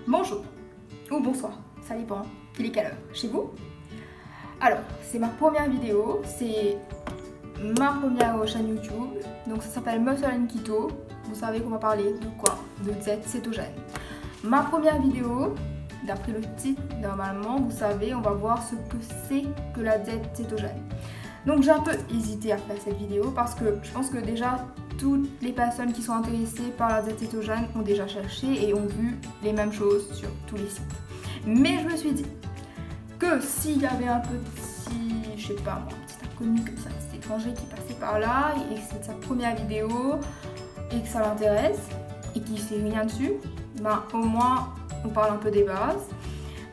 Bonjour ou bonsoir, ça dépend, il est quelle heure chez vous? Alors, c'est ma première vidéo, c'est ma première chaîne YouTube, donc ça s'appelle Muscle and Keto. Vous savez qu'on va parler de quoi? De diète cétogène. Ma première vidéo, d'après le titre, normalement, vous savez, on va voir ce que c'est que la diète cétogène. Donc j'ai un peu hésité à faire cette vidéo parce que je pense que déjà toutes les personnes qui sont intéressées par la diète cétogène ont déjà cherché et ont vu les mêmes choses sur tous les sites. Mais je me suis dit que s'il y avait un petit, je sais pas moi, un petit inconnu comme ça, un petit étranger qui passait par là et que c'est sa première vidéo et que ça l'intéresse et qu'il sait rien dessus, ben au moins on parle un peu des bases.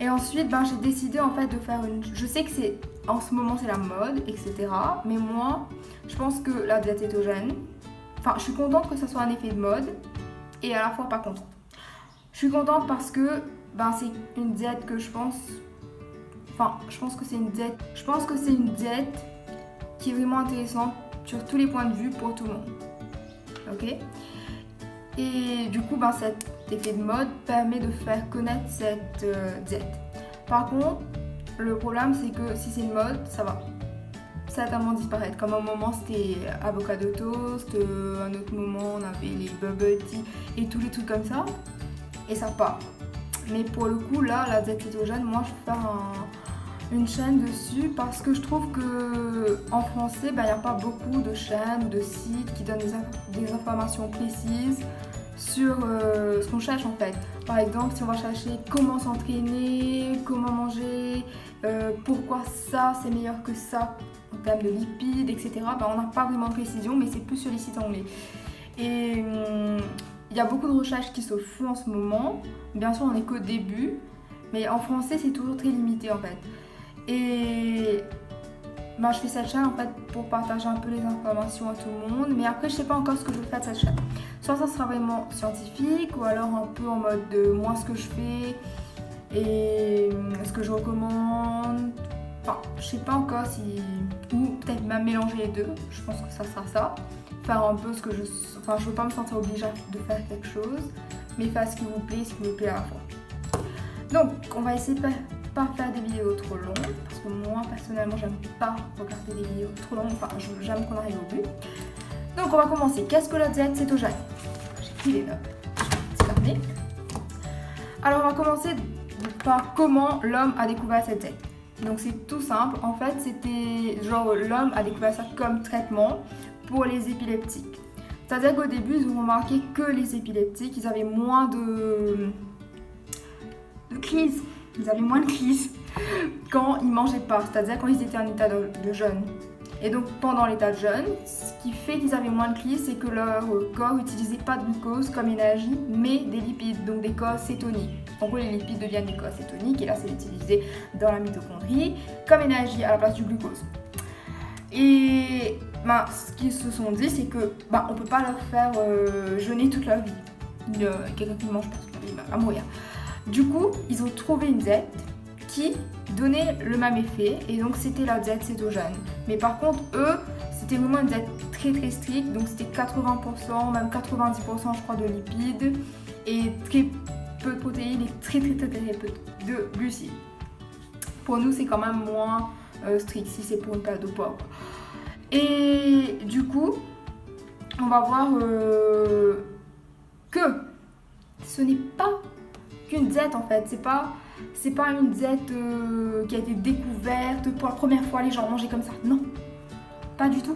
Et ensuite, ben, j'ai décidé en fait de faire une... Je sais que c'est en ce moment c'est la mode, etc. Mais moi, je pense que la diète cétogène... Enfin, je suis contente que ça soit un effet de mode et à la fois pas contente. Je suis contente parce que ben, c'est une diète que je pense... Enfin, je pense que c'est une diète... Je pense que c'est une diète qui est vraiment intéressante sur tous les points de vue pour tout le monde. Ok ? Et du coup, ben, cet effet de mode permet de faire connaître cette diète. Par contre, le problème, c'est que si c'est une mode, ça va certainement disparaître. Comme un moment, c'était avocado toast, un autre moment, on avait les bubble tea et tous les trucs comme ça. Et ça part. Mais pour le coup, là, la diète cétogène, moi, je vais faire une chaîne dessus parce que je trouve que en français, ben, y a pas beaucoup de chaînes ou de sites qui donnent des informations précises sur ce qu'on cherche en fait. Par exemple, si on va chercher comment s'entraîner, comment manger, pourquoi ça c'est meilleur que ça en termes de lipides, etc. Ben, on n'a pas vraiment de précision, mais c'est plus sur les sites anglais. Et il y a beaucoup de recherches qui se font en ce moment. Bien sûr, on n'est qu'au début, mais en français, c'est toujours très limité en fait. Et ben, je fais cette chaîne en fait pour partager un peu les informations à tout le monde, mais après, je sais pas encore ce que je vais faire de cette chaîne. Soit ça sera vraiment scientifique, ou alors un peu en mode de moi ce que je fais et ce que je recommande. Enfin, je sais pas encore si... Ou peut-être même mélanger les deux, je pense que ça sera ça. Faire un peu ce que je... Enfin, je veux pas me sentir obligée de faire quelque chose, mais faire ce qui vous plaît, ce qui me plaît à la fois. Donc, on va essayer de pas faire des vidéos trop longues, parce que moi, personnellement, j'aime pas regarder des vidéos trop longues, enfin, j'aime qu'on arrive au but. Donc, on va commencer. Qu'est-ce que la diète cétogène? J'ai pris les notes, petit carnet. Alors, on va commencer par comment l'homme a découvert cette diète. Donc, c'est tout simple. En fait, c'était genre l'homme a découvert ça comme traitement pour les épileptiques. C'est-à-dire qu'au début, ils ont remarqué que les épileptiques, ils avaient moins de crises. Ils avaient moins de crises quand ils mangeaient pas, c'est-à-dire quand ils étaient en état de jeûne. Et donc pendant l'état de jeûne, ce qui fait qu'ils avaient moins de crises, c'est que leur corps n'utilisait pas de glucose comme énergie, mais des lipides, donc des corps cétoniques. En gros, les lipides deviennent des corps cétoniques et là, c'est utilisé dans la mitochondrie comme énergie à la place du glucose. Et ben, ce qu'ils se sont dit, c'est que ben, on peut pas leur faire jeûner toute leur vie. Quelqu'un qui mange pas toute leur vie, il va mourir. Du coup, ils ont trouvé une diète qui donnait le même effet et donc c'était la diète cétogène. Mais par contre, eux, c'était vraiment une diète très très stricte, donc c'était 80%, même 90% je crois de lipides et très peu de protéines et très peu de glucides. Pour nous, c'est quand même moins strict si c'est pour une perte de poids. Et du coup, on va voir que ce n'est pas qu'une diète en fait, c'est pas une diète qui a été découverte pour la première fois, les gens mangeaient comme ça, non, pas du tout.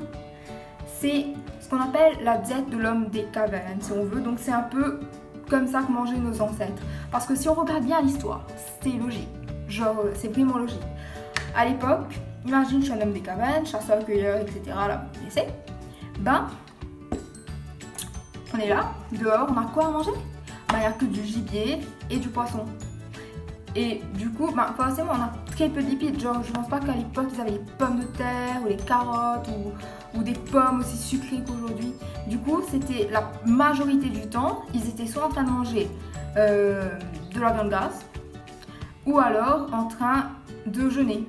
C'est ce qu'on appelle la diète de l'homme des cavernes si on veut, donc c'est un peu comme ça que mangeaient nos ancêtres. Parce que si on regarde bien l'histoire, c'est logique, genre c'est vraiment logique. À l'époque, imagine je suis un homme des cavernes, chasseur-cueilleur, etc. Là, vous connaissez. Ben, on est là, dehors, on a quoi à manger? Ben, il n'y a que du gibier et du poisson. Et du coup, ben, forcément, on a très peu de lipides. Genre, je pense pas qu'à l'époque, ils avaient les pommes de terre ou les carottes ou des pommes aussi sucrées qu'aujourd'hui. Du coup, c'était la majorité du temps, ils étaient soit en train de manger de la viande grasse ou alors en train de jeûner.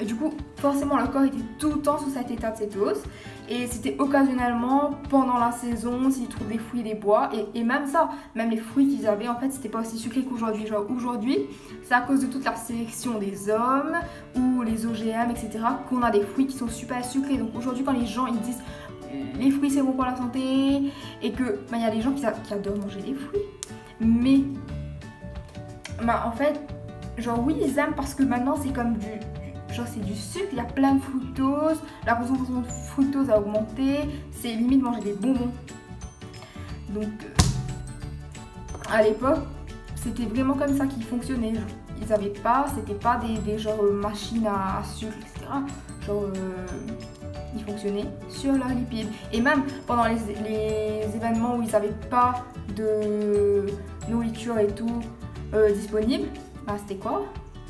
Et du coup, forcément, le corps était tout le temps sous cet état de cétose. Et c'était occasionnellement pendant la saison, s'ils trouvent des fruits, des bois. Et même ça, même les fruits qu'ils avaient, en fait, c'était pas aussi sucré qu'aujourd'hui. Genre, aujourd'hui, c'est à cause de toute la sélection des hommes ou les OGM, etc., qu'on a des fruits qui sont super sucrés. Donc aujourd'hui, quand les gens ils disent les fruits c'est bon pour la santé, et que il y a des gens qui adorent manger des fruits, mais en fait, genre oui, ils aiment parce que maintenant c'est comme genre c'est du sucre, il y a plein de fructose, la concentration de fructose a augmenté, c'est limite manger des bonbons. Donc à l'époque, c'était vraiment comme ça qu'ils fonctionnaient. Ils avaient pas, c'était pas des genre machines à sucre, etc. Genre ils fonctionnaient sur leurs lipides. Et même pendant les événements où ils n'avaient pas de nourriture et tout disponible, c'était quoi?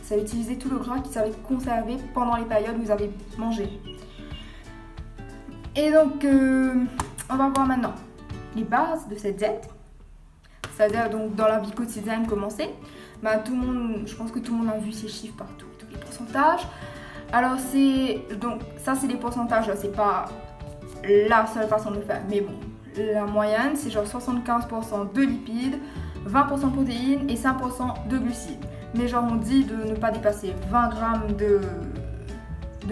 Ça utilisait tout le gras qu'ils avaient conservé pendant les périodes où ils avaient mangé. Et donc, on va voir maintenant les bases de cette diète. C'est-à-dire donc dans la vie quotidienne commencer. Tout le monde, je pense que tout le monde a vu ces chiffres partout, tous les pourcentages. Alors donc ça c'est les pourcentages, c'est pas la seule façon de le faire, mais bon, la moyenne c'est genre 75% de lipides, 20% de protéines et 5% de glucides. Mais genre on dit de ne pas dépasser 20 grammes de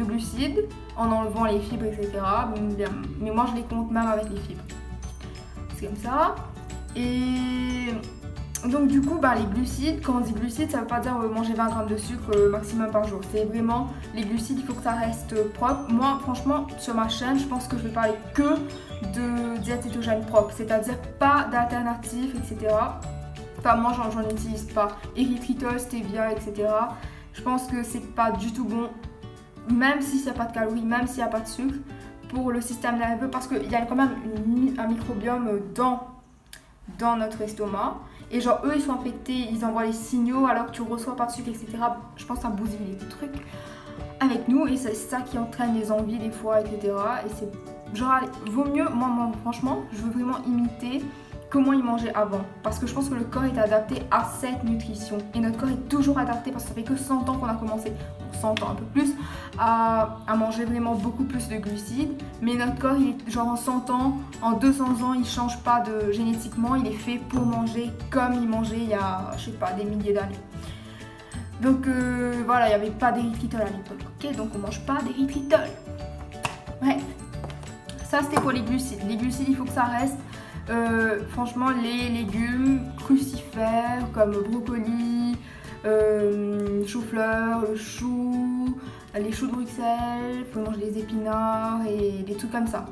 glucides en enlevant les fibres, etc. Mais moi je les compte même avec les fibres. C'est comme ça. Et donc du coup, les glucides, quand on dit glucides, ça veut pas dire manger 20 grammes de sucre maximum par jour. C'est vraiment, les glucides, il faut que ça reste propre. Moi, franchement, sur ma chaîne, je pense que je vais parler que de diète cétogène propre. C'est-à-dire pas d'alternatives, etc. Enfin, moi, j'en utilise pas. Érythritol, stevia, etc. Je pense que c'est pas du tout bon, même s'il n'y a pas de calories, même s'il n'y a pas de sucre, pour le système nerveux, parce qu'il y a quand même un microbiome dans notre estomac. Et genre eux ils sont infectés, ils envoient les signaux alors que tu reçois pas de sucre, etc. Je pense que ça bousille les trucs avec nous et c'est ça qui entraîne les envies des fois, etc. Et c'est genre, vaut mieux, moi franchement, je veux vraiment imiter comment ils mangeaient avant. Parce que je pense que le corps est adapté à cette nutrition. Et notre corps est toujours adapté parce que ça fait que 100 ans qu'on a commencé, 100 ans un peu plus, à manger vraiment beaucoup plus de glucides. Mais notre corps, il est genre en 100 ans, en 200 ans, il ne change pas génétiquement. Il est fait pour manger comme il mangeait il y a, je sais pas, des milliers d'années. Donc voilà, il n'y avait pas d'érythritol à l'époque. Ok, donc on mange pas d'érythritol. Bref, ça c'était pour les glucides. Les glucides, il faut que ça reste. Franchement, les légumes crucifères comme brocoli, chou-fleur, le chou, les choux de Bruxelles, il faut manger les épinards et des trucs comme ça.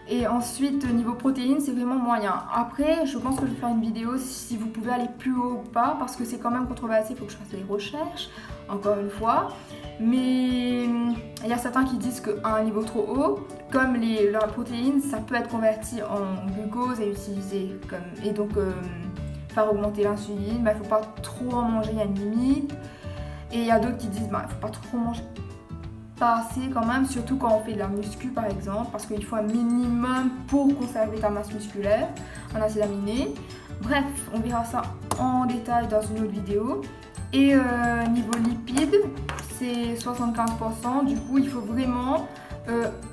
Et ensuite, niveau protéines, c'est vraiment moyen. Après, je pense que je vais faire une vidéo si vous pouvez aller plus haut ou pas, parce que c'est quand même controversé, il faut que je fasse des recherches, encore une fois. Mais il y a certains qui disent qu'à un niveau trop haut, comme la protéine, ça peut être converti en glucose et utilisé et donc faire augmenter l'insuline. Il ne faut pas trop en manger, il y a une limite. Et il y a d'autres qui disent il ne faut pas trop manger. Pas assez quand même, surtout quand on fait de la muscu par exemple, parce qu'il faut un minimum pour conserver ta masse musculaire en acides aminés. Bref, on verra ça en détail dans une autre vidéo. Et niveau lipides, c'est 75%. Du coup, il faut vraiment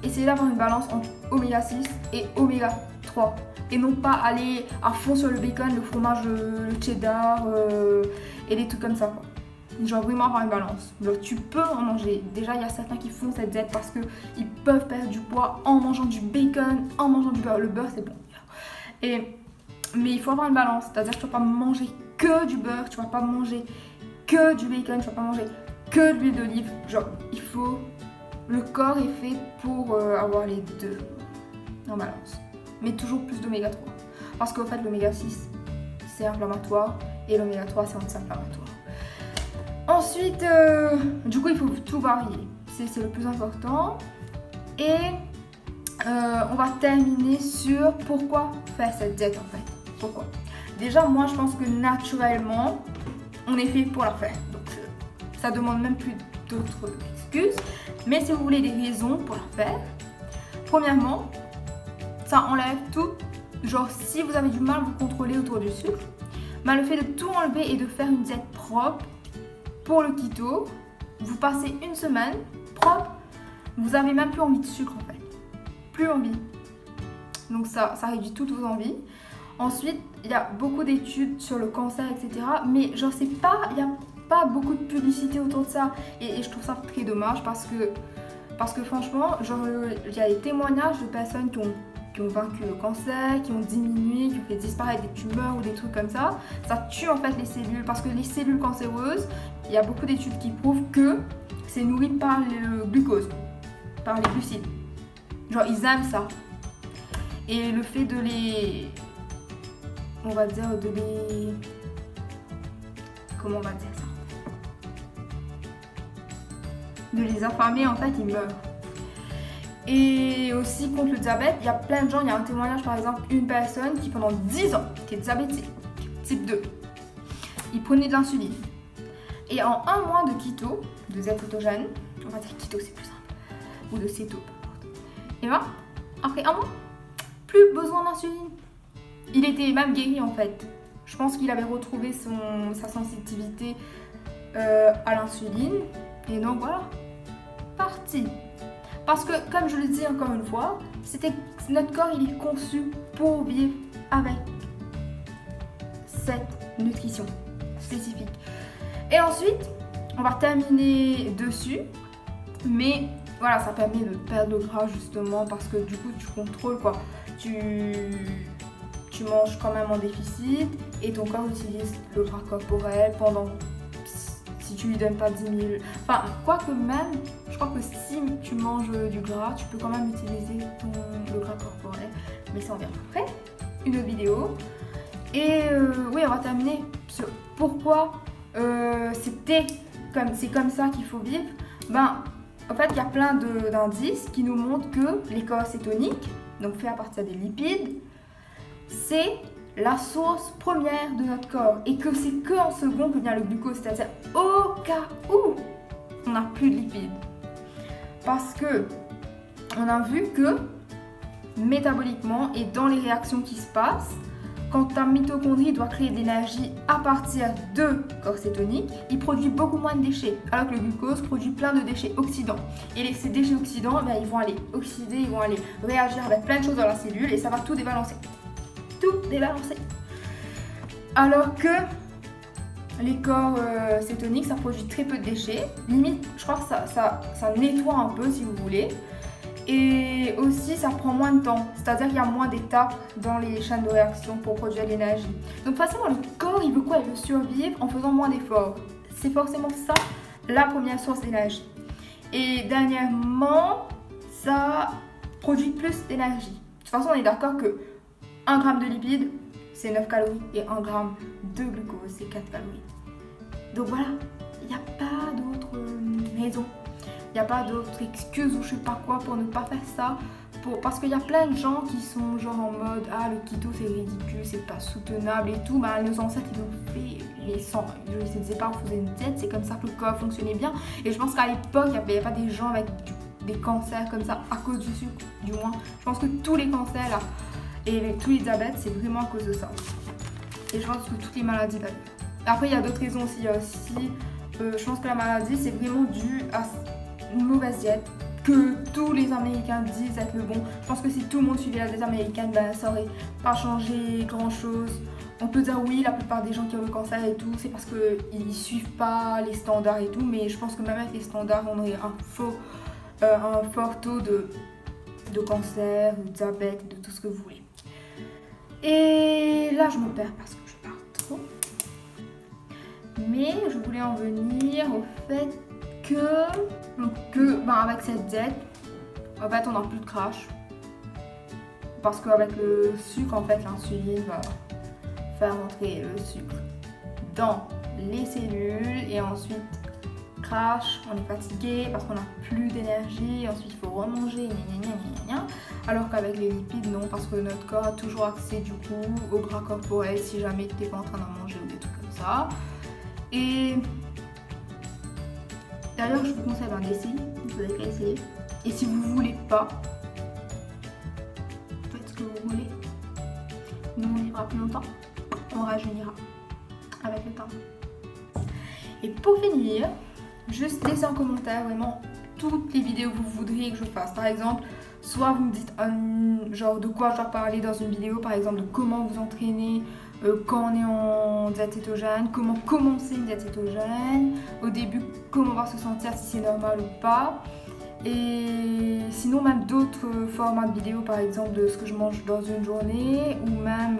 essayer d'avoir une balance entre oméga 6 et oméga 3. Et non pas aller à fond sur le bacon, le fromage, le cheddar et des trucs comme ça, quoi. Genre vraiment avoir une balance. Genre, tu peux en manger. Déjà, il y a certains qui font cette diète parce qu'ils peuvent perdre du poids en mangeant du bacon, en mangeant du beurre. Le beurre, c'est bon. Mais il faut avoir une balance. C'est-à-dire que tu ne vas pas manger que du beurre, tu ne vas pas manger que du bacon, tu ne vas pas manger que de l'huile d'olive. Genre, le corps est fait pour avoir les deux en balance. Mais toujours plus d'oméga 3. Parce qu'au fait, l'oméga 6, c'est inflammatoire et l'oméga 3, c'est anti-inflammatoire. Ensuite, du coup, il faut tout varier. C'est le plus important. Et on va terminer sur pourquoi faire cette diète en fait. Pourquoi? Déjà, moi, je pense que naturellement, on est fait pour la faire. Donc, ça demande même plus d'autres excuses. Mais si vous voulez des raisons pour la faire, premièrement, ça enlève tout. Genre, si vous avez du mal à vous contrôler autour du sucre, le fait de tout enlever et de faire une diète propre, pour le keto, Vous passez une semaine propre, vous n'avez même plus envie de sucre en fait. Plus envie. Donc ça réduit toutes vos envies. Ensuite, il y a beaucoup d'études sur le cancer, etc. Mais genre, il n'y a pas beaucoup de publicité autour de ça. Et je trouve ça très dommage parce que franchement, genre, il y a des témoignages de personnes qui ont vaincu le cancer, qui ont diminué, qui ont fait disparaître des tumeurs ou des trucs comme ça. Ça tue en fait les cellules parce que les cellules cancéreuses, il y a beaucoup d'études qui prouvent que c'est nourri par le glucose, par les glucides. Genre, ils aiment ça. Et le fait de les... on va dire de les... comment on va dire ça? De les affamer, en fait, ils meurent. Et aussi contre le diabète, il y a plein de gens, il y a un témoignage par exemple, une personne qui pendant 10 ans était diabétique, type 2. Il prenait de l'insuline. Et en un mois de keto, de Z-cétogène, on va dire keto c'est plus simple, ou de céto, peu importe. Et ben, après un mois, plus besoin d'insuline. Il était même guéri en fait. Je pense qu'il avait retrouvé sa sensibilité à l'insuline. Et donc voilà, parti. Parce que, comme je le dis encore une fois, notre corps il est conçu pour vivre avec cette nutrition spécifique. Et ensuite, on va terminer dessus. Mais voilà, ça permet de perdre le gras justement parce que du coup, tu contrôles quoi. Tu manges quand même en déficit et ton corps utilise le gras corporel pendant... Si tu lui donnes pas 10 000... Enfin, quoique même, je crois que si tu manges du gras, tu peux quand même utiliser le gras corporel. Mais ça, on verra après. Une autre vidéo. Et oui, on va terminer sur pourquoi c'est comme ça qu'il faut vivre. Ben, en fait, il y a plein d'indices qui nous montrent que les corps cétoniques, donc fait à partir des lipides, c'est la source première de notre corps et que c'est qu'en second que vient le glucose, c'est-à-dire au cas où on n'a plus de lipides. Parce que on a vu que métaboliquement et dans les réactions qui se passent, quand ta mitochondrie doit créer de l'énergie à partir de corps cétonique, il produit beaucoup moins de déchets, alors que le glucose produit plein de déchets oxydants. Et ces déchets oxydants, ils vont aller oxyder, ils vont aller réagir avec plein de choses dans la cellule et ça va tout débalancer. Tout débalancer. Alors que les corps cétoniques, ça produit très peu de déchets. Limite, je crois que ça nettoie un peu si vous voulez. Et aussi, ça prend moins de temps. C'est-à-dire qu'il y a moins d'étapes dans les chaînes de réaction pour produire l'énergie. Donc forcément, le corps, il veut quoi? Il veut survivre en faisant moins d'efforts. C'est forcément ça, la première source d'énergie. Et dernièrement, ça produit plus d'énergie. De toute façon, on est d'accord que 1 gramme de lipides, c'est 9 calories. Et 1 gramme de glucose, c'est 4 calories. Donc voilà, il n'y a pas d'autre raison. Il n'y a pas d'autre excuse ou je sais pas quoi pour ne pas faire ça. Parce qu'il y a plein de gens qui sont genre en mode « Ah, le keto c'est ridicule, c'est pas soutenable et tout ». Bah, nos ancêtres ils ont fait je ne sais pas, on faisait une diète, c'est comme ça que le corps fonctionnait bien. Et je pense qu'à l'époque, il n'y avait pas des gens avec des cancers comme ça à cause du sucre, du moins. Je pense que tous les cancers là, et tous les diabètes, c'est vraiment à cause de ça. Et je pense que toutes les maladies d'ailleurs. Après, il y a d'autres raisons aussi. Je pense que la maladie, c'est vraiment dû à une mauvaise diète que tous les Américains disent être le bon. Je pense que si tout le monde suivait la diète américaine, ben, ça aurait pas changé grand chose. On peut dire oui, la plupart des gens qui ont le cancer et tout, c'est parce qu'ils suivent pas les standards et tout, mais je pense que même avec les standards, on aurait un fort taux de cancer, de diabète, de tout ce que vous voulez. Et là, je me perds parce que je parle trop. Mais je voulais en venir au fait que avec cette diète, en fait, on n'a plus de crash. Parce qu'avec le sucre, en fait, l'insuline va faire entrer le sucre dans les cellules et ensuite crash, on est fatigué parce qu'on n'a plus d'énergie, ensuite il faut remanger, alors qu'avec les lipides, non, parce que notre corps a toujours accès du coup au gras corporel si jamais tu n'es pas en train d'en manger ou des trucs comme ça. Et d'ailleurs, je vous conseille d'essayer, vous avez qu'à essayer. Et si vous voulez pas, faites ce que vous voulez. Nous, on vivra plus longtemps, on rajeunira avec le temps. Et pour finir, juste laissez en commentaire vraiment toutes les vidéos que vous voudriez que je fasse. Par exemple, soit vous me dites genre de quoi je dois parler dans une vidéo, par exemple de comment vous entraîner quand on est en diète cétogène, comment commencer une diète cétogène, au début comment on va se sentir, si c'est normal ou pas. Et sinon même d'autres formats de vidéos, par exemple de ce que je mange dans une journée, ou même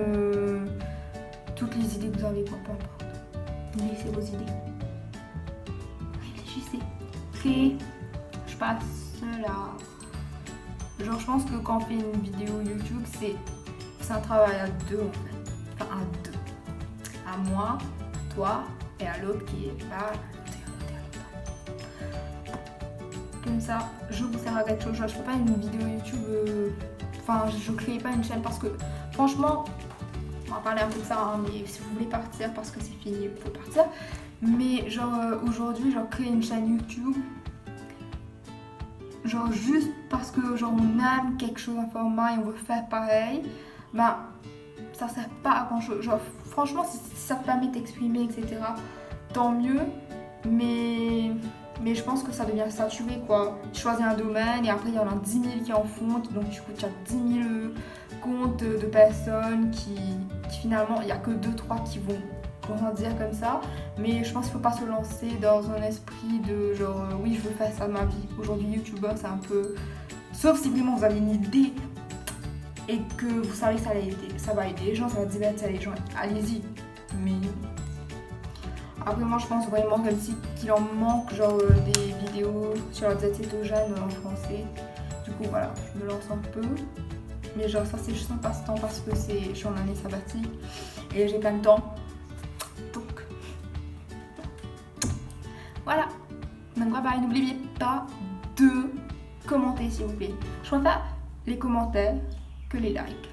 toutes les idées que vous avez, peu importe. Laissez vos idées. Réfléchissez. Créez. Je passe là. Genre je pense que quand on fait une vidéo YouTube, c'est un travail à deux en fait. Enfin à deux. À moi, toi et à l'autre qui est là. Comme ça, je vous sers à quelque chose. Je ne fais pas une vidéo YouTube. Enfin, je ne crée pas une chaîne parce que franchement, on va parler un peu de ça, hein, mais si vous voulez partir parce que c'est fini, vous pouvez partir. Mais genre aujourd'hui, genre créer une chaîne YouTube, genre juste parce que genre on aime quelque chose, un format et on veut faire pareil, bah ça sert pas à grand chose. Genre franchement, si ça te permet d'exprimer, etc., tant mieux. Mais je pense que ça devient saturé quoi. Tu choisis un domaine et après il y en a 10 000 qui en font, donc du coup tu as 10 000 comptes de personnes qui finalement, il n'y a que 2-3 qui vont grandir comme ça. Mais je pense qu'il ne faut pas se lancer dans un esprit de genre oui je veux faire ça de ma vie. Aujourd'hui youtubeur c'est un peu... Sauf si vraiment vous avez une idée et que vous savez que ça va aider les gens, ça va divertir les gens, allez-y. Mais... Après moi je pense vraiment comme si qu'il en manque genre des vidéos sur la diète cétogène en français. Du coup voilà, je me lance un peu. Mais genre ça c'est juste un passe-temps parce que je suis en année sabbatique et j'ai plein de temps. Donc voilà. Donc pareil, n'oubliez pas de commenter s'il vous plaît. Je préfère les commentaires que les likes.